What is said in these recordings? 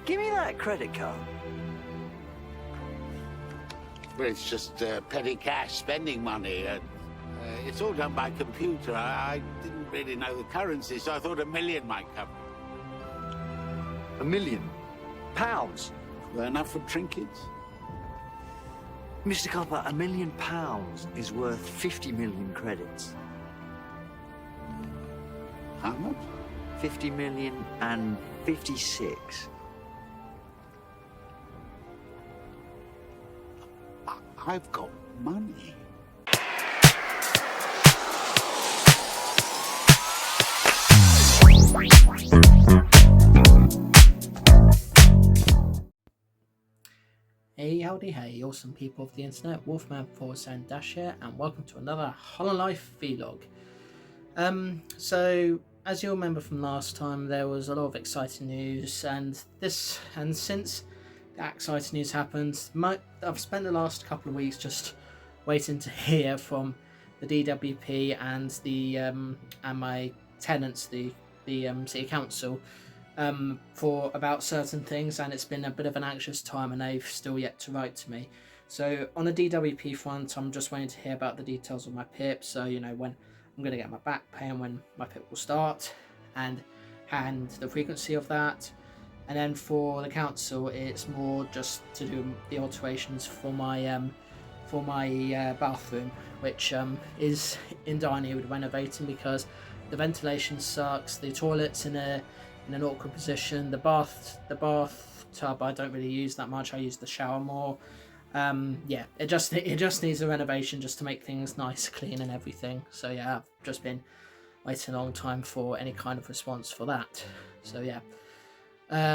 Give me that credit card. Well, it's just petty cash spending money. It's all done by computer. I didn't really know the currency, so I thought £1 million might cover it. £1 million? Pounds? Well, enough for trinkets? Mr. Copper, £1 million is worth 50 million credits. How much? 50 million and 56. I've got money. Hey, howdy, hey, awesome people of the internet, Wolfman _Dash here, and welcome to another Hololive vlog. So as you'll remember from last time, there was a lot of exciting news, and since that exciting news happened, I've spent the last couple of weeks just waiting to hear from the DWP and the and my tenants, the city council, for about certain things, and it's been a bit of an anxious time, and they've still yet to write to me. So on the DWP front, I'm just waiting to hear about the details of my PIP, so you know when I'm going to get my back pay and when my PIP will start, and the frequency of that. And then for the council, it's more just to do the alterations for my bathroom, which is in dire need of renovating because the ventilation sucks, the toilet's in an awkward position, the bathtub I don't really use that much, I use the shower more. Yeah, it just needs a renovation just to make things nice, clean and everything. So yeah, I've just been waiting a long time for any kind of response for that. So yeah,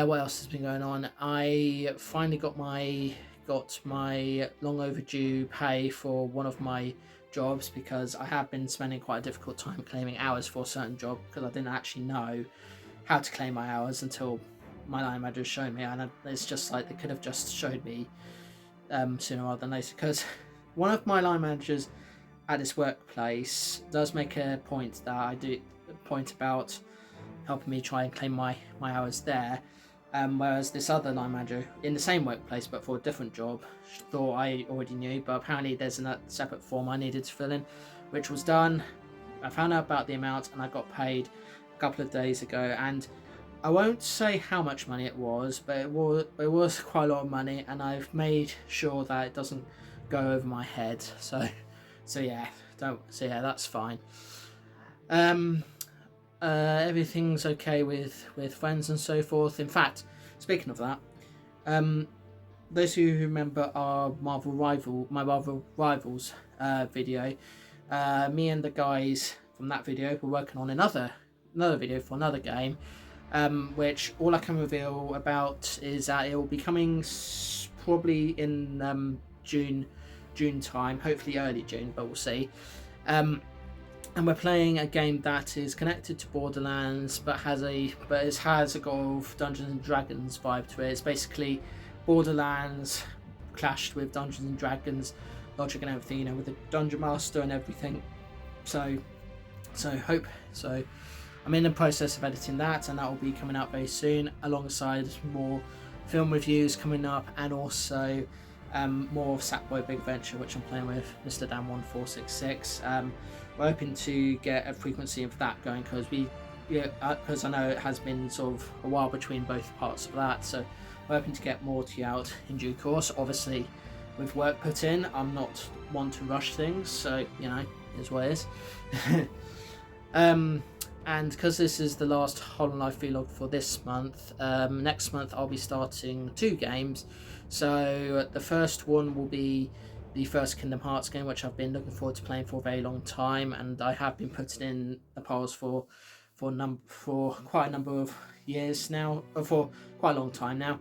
what else has been going on? I finally got my long overdue pay for one of my jobs, because I have been spending quite a difficult time claiming hours for a certain job because I didn't actually know how to claim my hours until my line manager showed me, and it's just like they could have just showed me sooner rather than later, because one of my line managers at this workplace does make a point that I do point about helping me try and claim my hours there, whereas this other line manager in the same workplace but for a different job thought I already knew, but apparently there's a separate form I needed to fill in, which was done. I found out about the amount and I got paid a couple of days ago, and I won't say how much money it was, but it was quite a lot of money, and I've made sure that it doesn't go over my head. So yeah, that's fine. Everything's okay with friends and so forth. In fact, speaking of that, those who remember our Marvel Rivals video, me and the guys from that video were working on another video for another game, which all I can reveal about is that it will be coming probably in June time, hopefully early June, but we'll see. And we're playing a game that is connected to Borderlands, but has a kind of Dungeons and Dragons vibe to it. It's basically Borderlands clashed with Dungeons and Dragons logic and everything, you know, with the Dungeon Master and everything. So I'm in the process of editing that, and that will be coming out very soon, alongside more film reviews coming up, and also more of Sackboy Big Adventure, which I'm playing with Mr. Dan1466. We're hoping to get a frequency of that going, because I know it has been sort of a while between both parts of that, so we're hoping to get more to you out in due course. Obviously, with work put in, I'm not one to rush things, so you know, it is what it is. And because this is the last Hololive vlog for this month, next month I'll be starting 2 games. So the first one will be the first Kingdom Hearts game, which I've been looking forward to playing for a very long time, and I have been putting in the polls for quite a number of years now, for quite a long time now.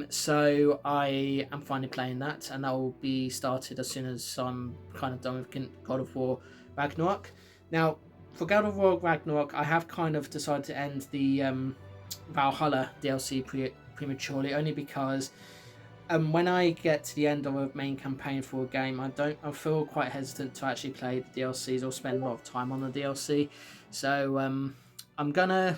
So I am finally playing that, and that will be started as soon as I'm kind of done with God of War Ragnarok. Now, for God of War Ragnarok, I have kind of decided to end the Valhalla DLC prematurely, only because when I get to the end of a main campaign for a game, I feel quite hesitant to actually play the DLCs or spend a lot of time on the DLC. So I'm gonna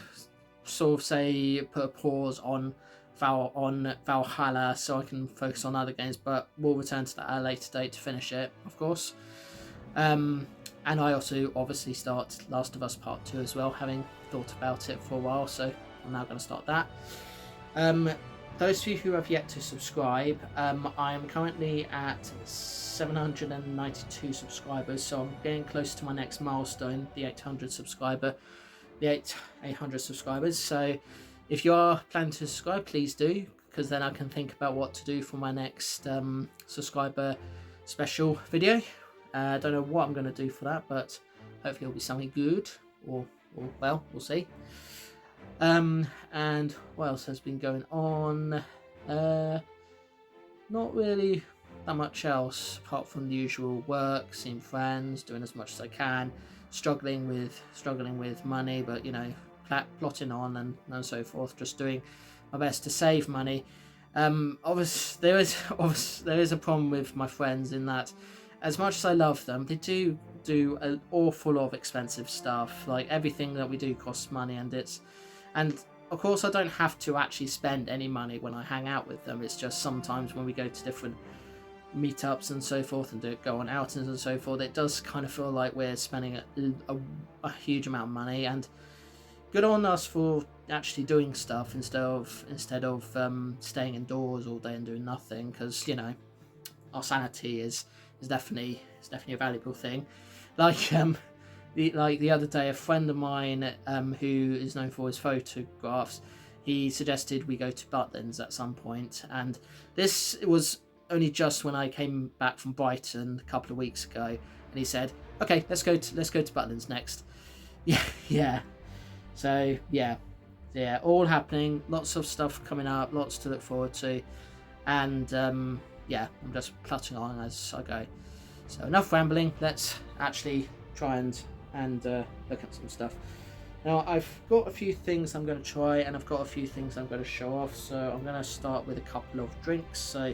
sort of say put a pause on Valhalla so I can focus on other games, but we'll return to that at a later date to finish it, of course. And I also obviously start Last of Us Part 2 as well, having thought about it for a while, so I'm now going to start that. Those of you who have yet to subscribe, I am currently at 792 subscribers, so I'm getting close to my next milestone, the 800 subscribers. So if you are planning to subscribe, please do, because then I can think about what to do for my next subscriber special video. I don't know what I'm going to do for that, but hopefully it'll be something good, or well, we'll see. And what else has been going on? Not really that much else apart from the usual work, seeing friends, doing as much as I can, struggling with money, but you know, plotting on and so forth, just doing my best to save money. Obviously there is a problem with my friends in that, as much as I love them, they do an awful lot of expensive stuff. Like, everything that we do costs money, and of course I don't have to actually spend any money when I hang out with them. It's just sometimes when we go to different meetups and so forth and go on outings and so forth, it does kind of feel like we're spending a huge amount of money, and good on us for actually doing stuff instead of staying indoors all day and doing nothing, because you know, our sanity is definitely a valuable thing. Like the other day, a friend of mine who is known for his photographs, he suggested we go to Butlins at some point, and this was only just when I came back from Brighton a couple of weeks ago, and he said, okay, let's go to Butlins next. yeah So yeah, all happening, lots of stuff coming up, lots to look forward to, and yeah, I'm just plotting on as I go. So enough rambling, let's actually try and look at some stuff. Now, I've got a few things I'm going to try, and I've got a few things I'm going to show off, so I'm going to start with a couple of drinks. So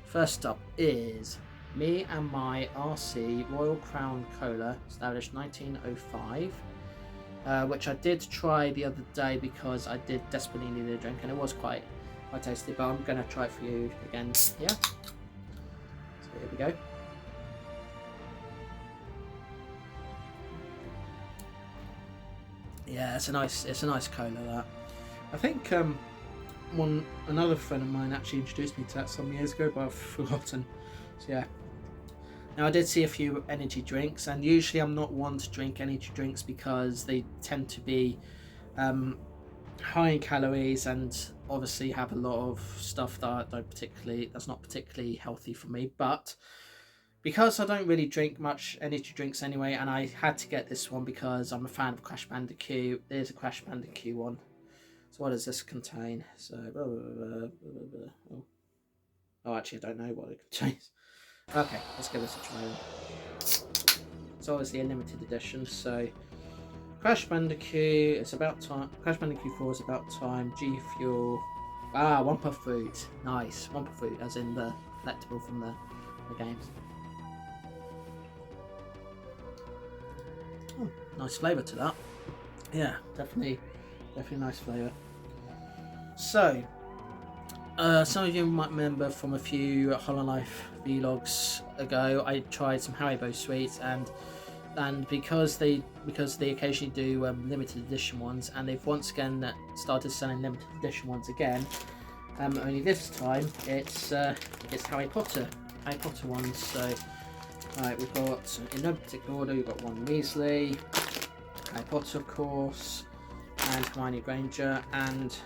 first up is me and my RC Royal Crown Cola, established 1905. Which I did try the other day because I did desperately need a drink, and it was quite tasty, but I'm going to try it for you again here. So here we go. Yeah, it's a nice cola, that. I think another friend of mine actually introduced me to that some years ago, but I've forgotten. So yeah. Now, I did see a few energy drinks, and usually I'm not one to drink energy drinks because they tend to be high in calories and obviously have a lot of stuff that's not particularly healthy for me. But because I don't really drink much energy drinks anyway, and I had to get this one because I'm a fan of Crash Bandicoot. There's a Crash Bandicoot one. So what does this contain? So oh, actually I don't know what it contains. Okay, let's give this a try. It's obviously a limited edition, so Crash Bandicoot, it's about time. Crash Bandicoot 4 is about time. G Fuel. Wumpa Fruit. Nice. Wumpa Fruit, as in the collectible from the games. Oh, nice flavour to that. Yeah, definitely nice flavour. So, some of you might remember from a few Hololive vlogs ago, I tried some Haribo sweets, and because they occasionally do limited edition ones, and they've once again started selling limited edition ones again. Only this time it's Harry Potter ones. So right, we've got, in no particular order, we've got Ron Weasley, Harry Potter of course, and Hermione Granger, and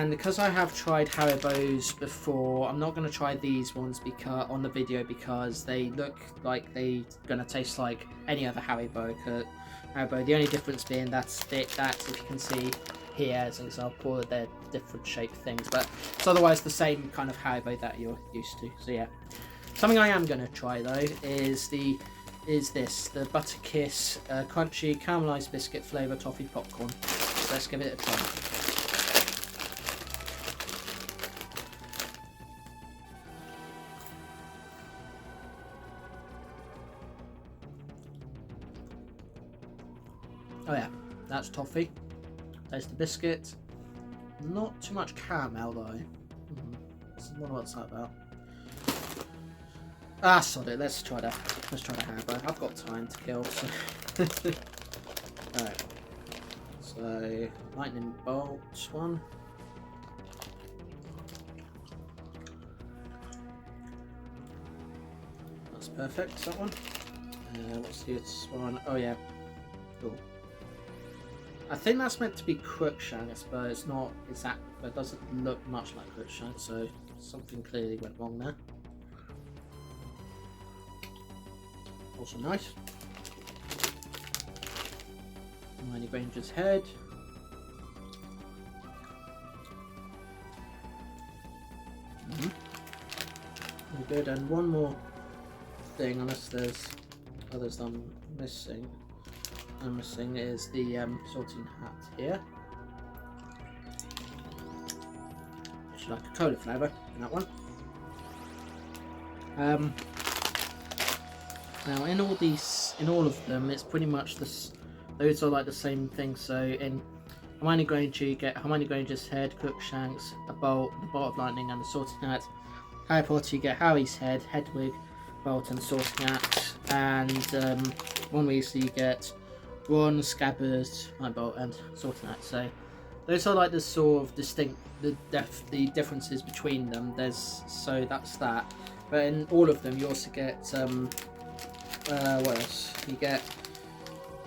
because I have tried Haribos before, I'm not going to try these ones on the video because they look like they're going to taste like any other Haribo. The only difference being that if you can see here as an example, they're different shaped things, but it's otherwise the same kind of Haribo that you're used to. So yeah, something I am going to try though is the Butter Kiss crunchy caramelized biscuit flavour toffee popcorn. So let's give it a try. Oh yeah, that's toffee. Taste the biscuit. Not too much caramel though. I wonder what's that about. Ah, sod it. Let's try that. Let's try the Haribo. I've got time to kill. So. Alright. So, lightning bolt one. That's perfect. That one. What's this one? Oh yeah. Cool. I think that's meant to be Crookshanks, but it's not exact. But it doesn't look much like Crookshanks, so something clearly went wrong there. Also nice. Hermione Granger's head. Very good. And one more thing, unless there's others I'm missing. I'm missing is the sorting hat here. Which is like a cola flavour in that one. Now in all of them, it's pretty much this. Those are like the same thing. So in Hermione Granger, you get Hermione Granger's head, Crookshanks, a bolt, the bolt of lightning, and the sorting hat. Harry Potter, you get Harry's head, Hedwig, bolt, and sorting hat. And Ron Weasley, you get Ron, Scabbard, Night Bolt, and sorting hat. So those are like the sort of distinct the differences between them. So that's that. But in all of them, you also get what else? You get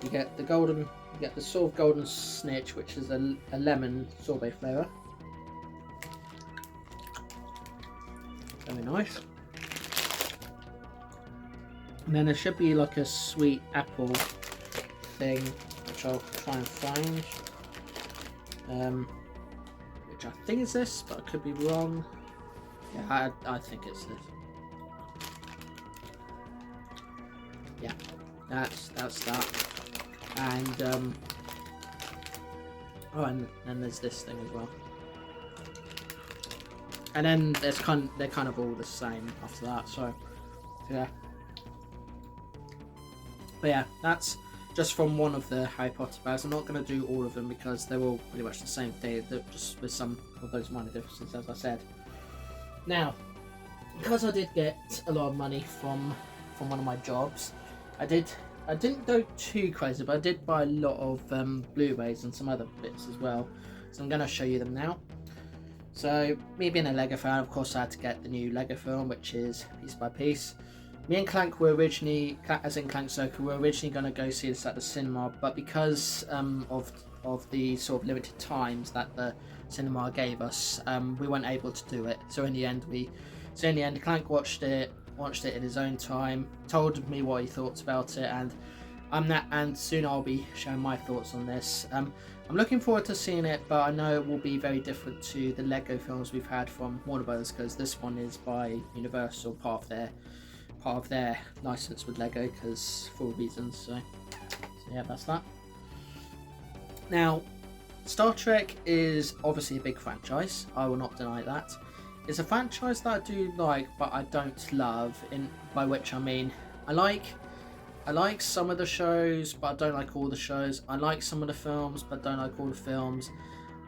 the golden. You get the sort of golden snitch, which is a lemon sorbet flavour. Very nice. And then there should be like a sweet apple thing, which I'll try and find. Which I think is this, but I could be wrong. Yeah, I think it's this. Yeah, that's that. And oh, and then there's this thing as well. And then they're kind of all the same after that. So yeah. But yeah, that's just from one of the Harry Potter bags. I'm not going to do all of them because they're all pretty much the same thing, just with some of those minor differences, as I said. Now, because I did get a lot of money from one of my jobs, I didn't go too crazy, but I did buy a lot of Blu-rays and some other bits as well. So I'm going to show you them now. So, me being a Lego fan, of course I had to get the new Lego film, which is Piece by Piece. Me and Clank were originally, as in Clank Circle, were originally going to go see this at the cinema, but because of the sort of limited times that the cinema gave us, we weren't able to do it. So in the end, Clank watched it in his own time, told me what he thought about it, and soon I'll be sharing my thoughts on this. I'm looking forward to seeing it, but I know it will be very different to the Lego films we've had from Warner Brothers, because this one is by Universal, part of their license with Lego, because for reasons. So yeah, that's that. Now, Star Trek is obviously a big franchise. I will not deny that. It's a franchise that I do like, but I don't love. By which I mean, I like some of the shows, but I don't like all the shows. I like some of the films, but don't like all the films.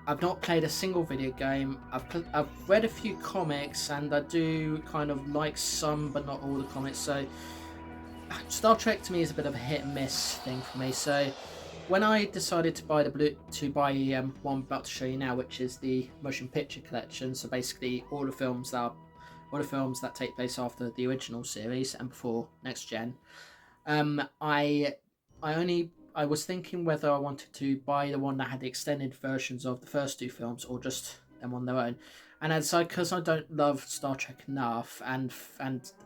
I've not played a single video game. I've read a few comics, and I do kind of like some, but not all the comics. So Star Trek to me is a bit of a hit and miss thing for me. So when I decided to buy one I'm about to show you now, which is the motion picture collection, so basically all the films that take place after the original series and before Next Gen. I was thinking whether I wanted to buy the one that had the extended versions of the first two films, or just them on their own. And I decided, because I don't love Star Trek enough, and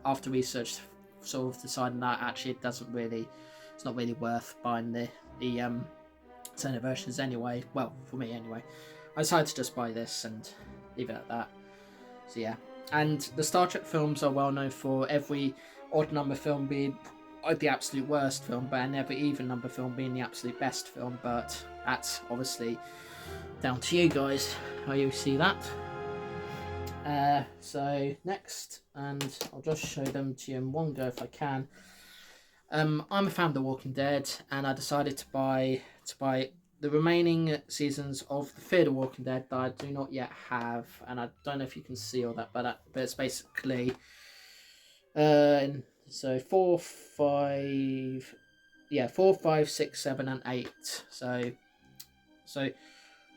after research, sort of deciding that actually it's not really worth buying the extended versions anyway. Well, for me anyway, I decided to just buy this and leave it at that. So yeah, and the Star Trek films are well known for every odd number film being the absolute worst film, but every even number film being the absolute best film. But that's obviously down to you guys how you see that. So next, and I'll just show them to you in one go if I can. I'm a fan of The Walking Dead, and I decided to buy the remaining seasons of the Fear the Walking Dead that I do not yet have, and I don't know if you can see all that, but it's basically so 4, 5, yeah, 4, 5, 6, 7, and 8. So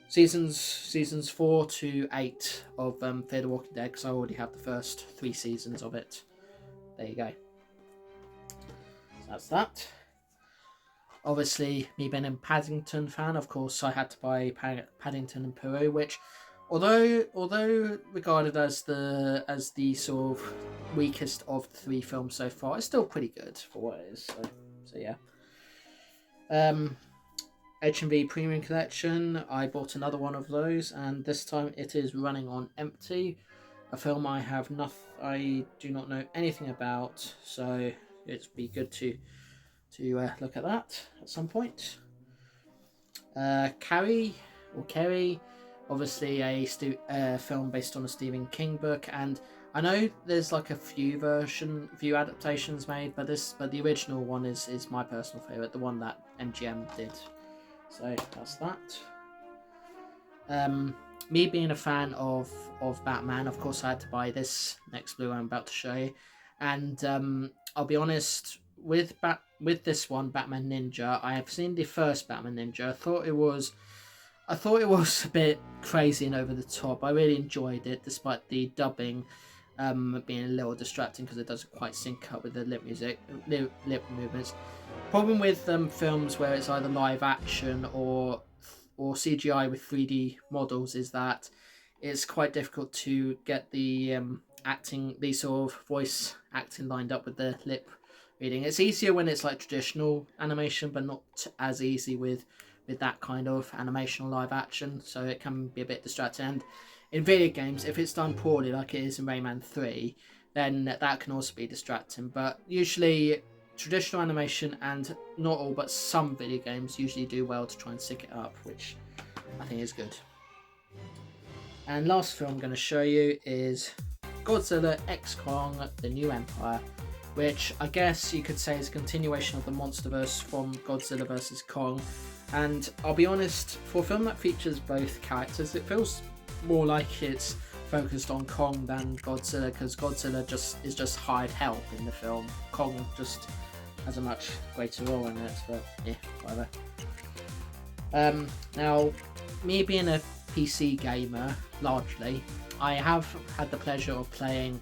seasons 4 to 8 of Fear the Walking Dead, because I already have the first 3 seasons of it. There you go. So that's that. Obviously, me being a Paddington fan, of course, I had to buy Paddington and Peru, which, although regarded as the sort of weakest of the 3 films so far, it's still pretty good for what it is. So yeah. HMV Premium Collection, I bought another one of those, and this time it is running on empty. A film I do not know anything about, so it'd be good to look at that at some point. Carrie, obviously a film based on a Stephen King book, and I know there's like a few adaptations made, but the original one is my personal favourite, the one that MGM did. So that's that. Me being a fan of Batman, of course I had to buy this next Blu-ray I'm about to show you, and I'll be honest, with this one, Batman Ninja, I have seen the first Batman Ninja. I thought it was a bit crazy and over the top. I really enjoyed it, despite the dubbing being a little distracting because it doesn't quite sync up with the lip movements. Problem with films where it's either live action or CGI with 3D models is that it's quite difficult to get the sort of voice acting lined up with the lip reading. It's easier when it's like traditional animation, but not as easy with that kind of animation or live action, so it can be a bit distracting. And in video games, if it's done poorly like it is in Rayman 3, then that can also be distracting. But usually traditional animation, and not all but some video games, usually do well to try and sync it up, which I think is good. And last film I'm going to show you is Godzilla x Kong The New Empire, which I guess you could say is a continuation of the MonsterVerse from Godzilla vs. Kong. And I'll be honest, for a film that features both characters, it feels more like it's focused on Kong than Godzilla, because Godzilla is just hired help in the film. Kong just has a much greater role in it, but yeah, whatever. Now, me being a PC gamer, largely, I have had the pleasure of playing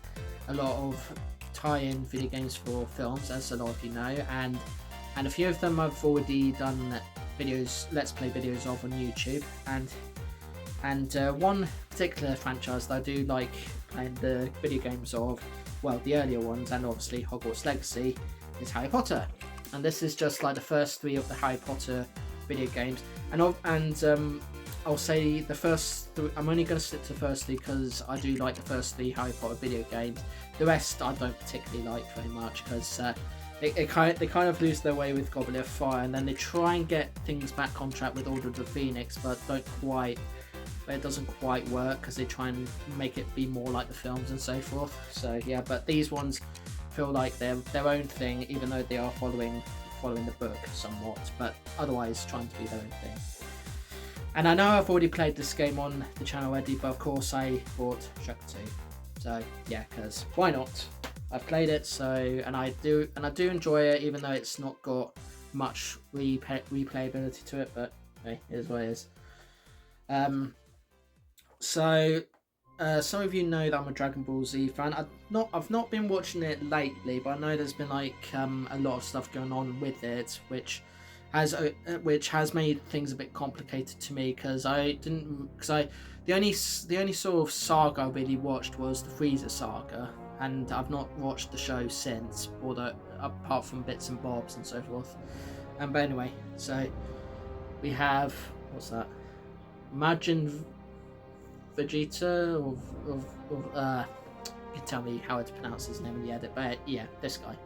a lot of tie-in video games for films, as a lot of you know, and a few of them I've already done let's play videos of on YouTube, and one particular franchise that I do like playing the video games of, well, the earlier ones, and obviously Hogwarts Legacy, is Harry Potter. And this is just like the first 3 of the Harry Potter video games, and I'll say the first 3, I'm only going to stick to the first 3 because I do like the first 3 Harry Potter video games. The rest I don't particularly like very much, because they kind of lose their way with Goblet of Fire, and then they try and get things back on track with Order of the Phoenix, but it doesn't quite work because they try and make it be more like the films and so forth. So yeah, but these ones feel like they're their own thing, even though they are following the book somewhat, but otherwise trying to be their own thing. And I know I've already played this game on the channel already, but of course I bought Shrek 2. So yeah, because why not? I've played it, and I do enjoy it, even though it's not got much replayability to it, but hey, it is what it is. Some of you know that I'm a Dragon Ball Z fan. I've not been watching it lately, but I know there's been like a lot of stuff going on with it, which has made things a bit complicated to me, because the only sort of saga I really watched was the Frieza saga, and I've not watched the show since, apart from bits and bobs and so forth. But anyway, so we have, what's that? Imagine Vegeta, you can tell me how to pronounce his name in the edit, but yeah, this guy.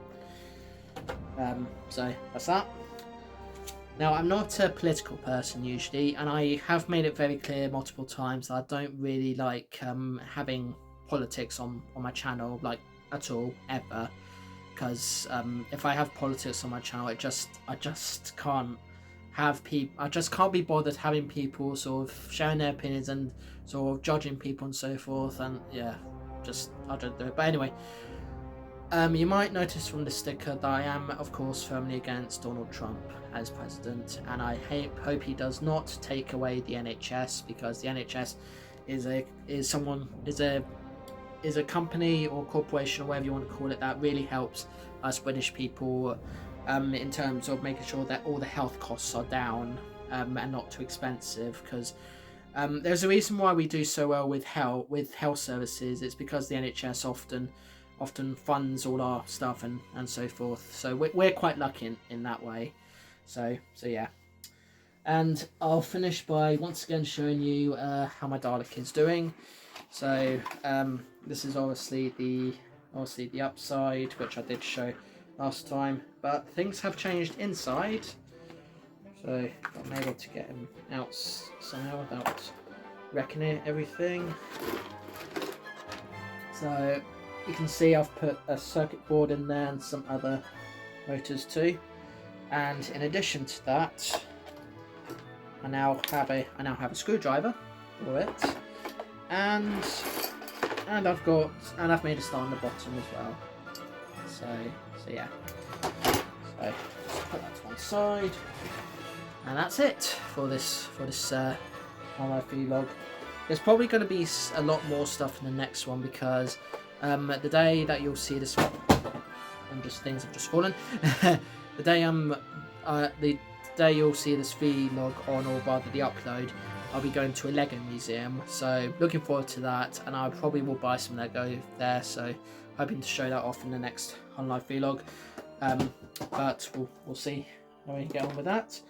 So that's that. Now, I'm not a political person usually, and I have made it very clear multiple times that I don't really like having politics on my channel, like, at all, ever. Because if I have politics on my channel, I just can't have people. I just can't be bothered having people sort of sharing their opinions and sort of judging people and so forth. And yeah, I don't do it. But anyway, you might notice from the sticker that I am, of course, firmly against Donald Trump as president, and I hope he does not take away the NHS, because the NHS is a company or corporation or whatever you want to call it that really helps us British people in terms of making sure that all the health costs are down and not too expensive, because there's a reason why we do so well with health services. It's because the NHS often funds all our stuff and so forth, so we're quite lucky in that way. So yeah, and I'll finish by once again showing you how my Dalek is doing. So this is obviously the upside, which I did show last time, but things have changed inside, so I'm able to get him out somehow without wrecking everything. So you can see I've put a circuit board in there and some other motors too, and in addition to that, I now have a screwdriver for it, and I've made a star on the bottom as well. So yeah. So just put that to one side, and that's it for this online vlog. There's probably going to be a lot more stuff in the next one, because the day that you'll see this, things have just fallen. the day you'll see this vlog on, or rather the upload, I'll be going to a Lego museum, so looking forward to that, and I probably will buy some Lego there, so hoping to show that off in the next online vlog. But we'll see how we can get on with that.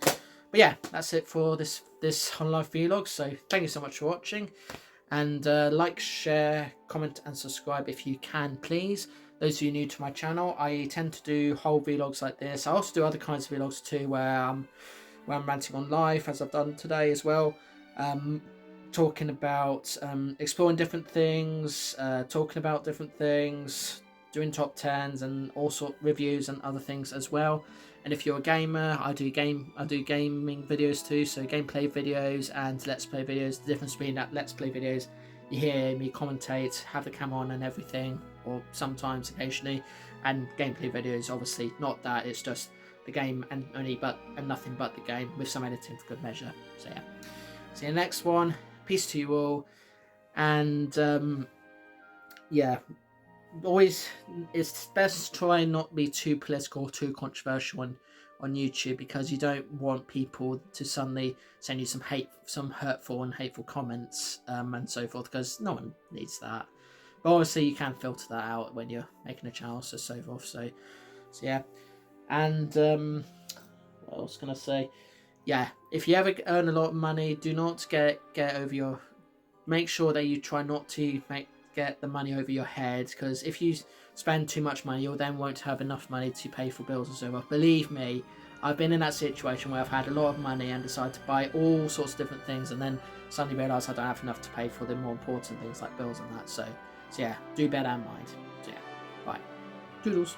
But yeah, that's it for this online vlog. So thank you so much for watching, and like, share, comment and subscribe if you can, please. Those of you new to my channel, I tend to do whole vlogs like this. I also do other kinds of vlogs too, where I'm ranting on life, as I've done today as well. Talking about exploring different things, talking about different things, doing top 10s and all sort of reviews and other things as well. And if you're a gamer, I do gaming videos too, so gameplay videos and let's play videos. The difference between that let's play videos, you hear me commentate, have the camera on and everything, or sometimes occasionally, and gameplay videos, obviously not that, it's just the game and nothing but the game with some editing for good measure. So yeah, see you in the next one. Peace to you all, and yeah, always it's best to try not be too political or too controversial on YouTube, because you don't want people to suddenly send you some hurtful and hateful comments and so forth, because no one needs that. But obviously you can filter that out when you're making a channel, so forth. So yeah, and what else can I say? Yeah, if you ever earn a lot of money, do not get over your. Make sure that you try not to get the money over your head, because if you spend too much money, you then won't have enough money to pay for bills and so forth. Believe me, I've been in that situation where I've had a lot of money and decided to buy all sorts of different things, and then suddenly realise I don't have enough to pay for the more important things like bills and that. So yeah, do bear that in mind. So yeah, bye. Toodles.